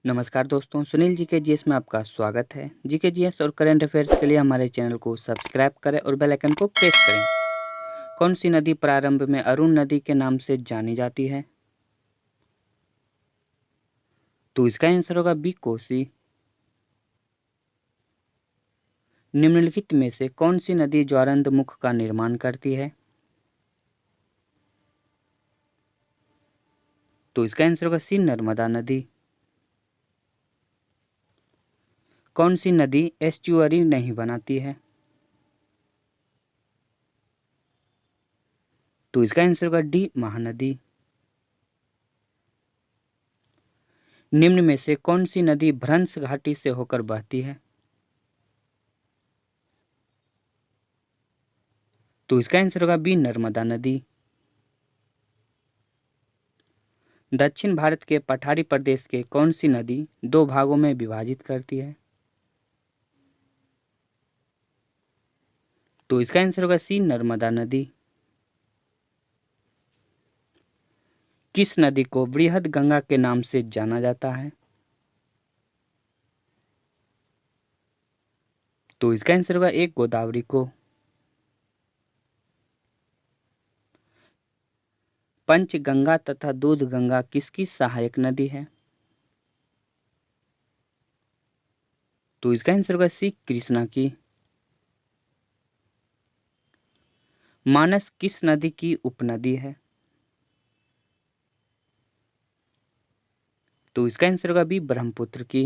नमस्कार दोस्तों, सुनील जी के जीएस में आपका स्वागत है। जी के जीएस और करंट अफेयर्स के लिए हमारे चैनल को सब्सक्राइब करें और बेल आइकन को प्रेस करें। कौन सी नदी प्रारंभ में अरुण नदी के नाम से जानी जाती है? तो इसका आंसर होगा बी, कोसी। निम्नलिखित में से कौन सी नदी ज्वारंद मुख का निर्माण करती है? तो इसका आंसर होगा सी, नर्मदा नदी। कौन सी नदी एस्चुअरी नहीं बनाती है? तो इसका आंसर होगा डी, महानदी। निम्न में से कौन सी नदी भ्रंश घाटी से होकर बहती है? तो इसका आंसर होगा बी, नर्मदा नदी। दक्षिण भारत के पठारी प्रदेश के कौन सी नदी दो भागों में विभाजित करती है? तो इसका आंसर होगा सी, नर्मदा नदी। किस नदी को बृहद गंगा के नाम से जाना जाता है? तो इसका आंसर होगा एक, गोदावरी को। पंचगंगा तथा दूध गंगा किसकी सहायक नदी है? तो इसका आंसर होगा सी, कृष्णा की। मानस किस नदी की उपनदी है? तो इसका आंसर होगा बी, ब्रह्मपुत्र की।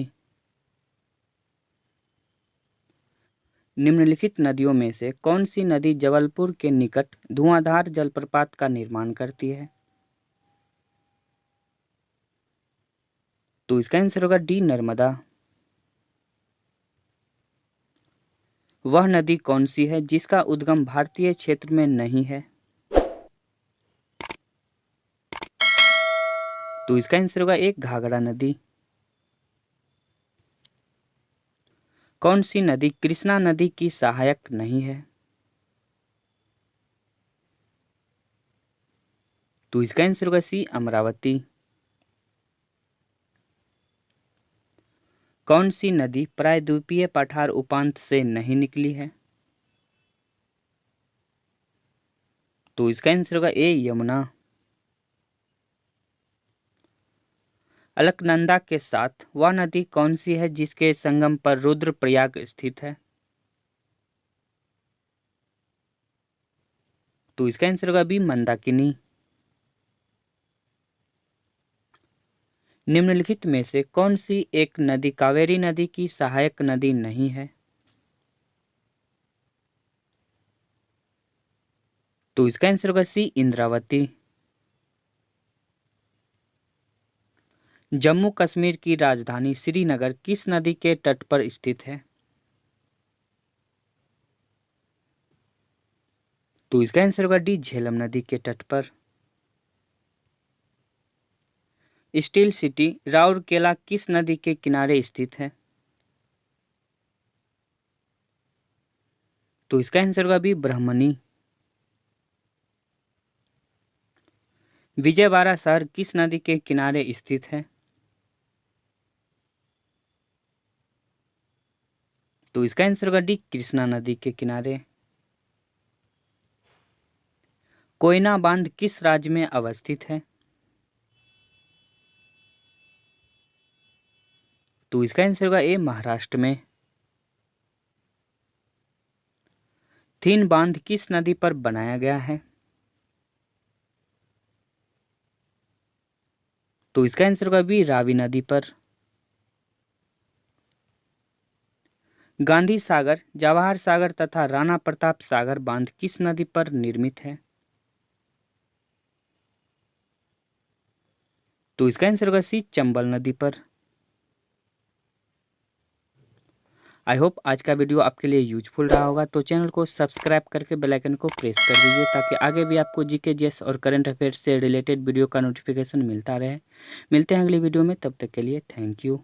निम्नलिखित नदियों में से कौन सी नदी जबलपुर के निकट धुआंधार जलप्रपात का निर्माण करती है? तो इसका आंसर होगा डी, नर्मदा। वह नदी कौन सी है जिसका उद्गम भारतीय क्षेत्र में नहीं है? तो इसका आंसर होगा एक, घाघरा नदी। कौन सी नदी कृष्णा नदी की सहायक नहीं है? तो इसका आंसर होगा सी, अमरावती। कौन सी नदी प्रायद्वीपीय पठार उपांत से नहीं निकली है? तो इसका आंसर होगा ए, यमुना। अलकनंदा के साथ वह नदी कौन सी है जिसके संगम पर रुद्रप्रयाग स्थित है? तो इसका आंसर होगा बी, मंदाकिनी। निम्नलिखित में से कौन सी एक नदी कावेरी नदी की सहायक नदी नहीं है? तो इसका आंसर होगा सी, इंद्रावती। जम्मू कश्मीर की राजधानी श्रीनगर किस नदी के तट पर स्थित है? तो इसका आंसर होगा डी, झेलम नदी के तट पर। स्टील सिटी राउरकेला किस नदी के किनारे स्थित है? तो इसका आंसर होगा बी, ब्रह्मणी। विजयवाड़ा शहर किस नदी के किनारे स्थित है? तो इसका आंसर होगा डी, कृष्णा नदी के किनारे। कोयना बांध किस राज्य में अवस्थित है? तो इसका आंसर होगा ए, महाराष्ट्र में। थीन बांध किस नदी पर बनाया गया है? तो इसका आंसर होगा बी, रावी नदी पर। गांधी सागर, जवाहर सागर तथा राणा प्रताप सागर बांध किस नदी पर निर्मित है? तो इसका आंसर होगा सी, चंबल नदी पर। आई होप आज का वीडियो आपके लिए यूजफुल रहा होगा, तो चैनल को सब्सक्राइब करके बेल आइकन को प्रेस कर दीजिए ताकि आगे भी आपको जीके जीएस और करंट अफेयर्स से रिलेटेड वीडियो का नोटिफिकेशन मिलता रहे। मिलते हैं अगली वीडियो में, तब तक के लिए थैंक यू।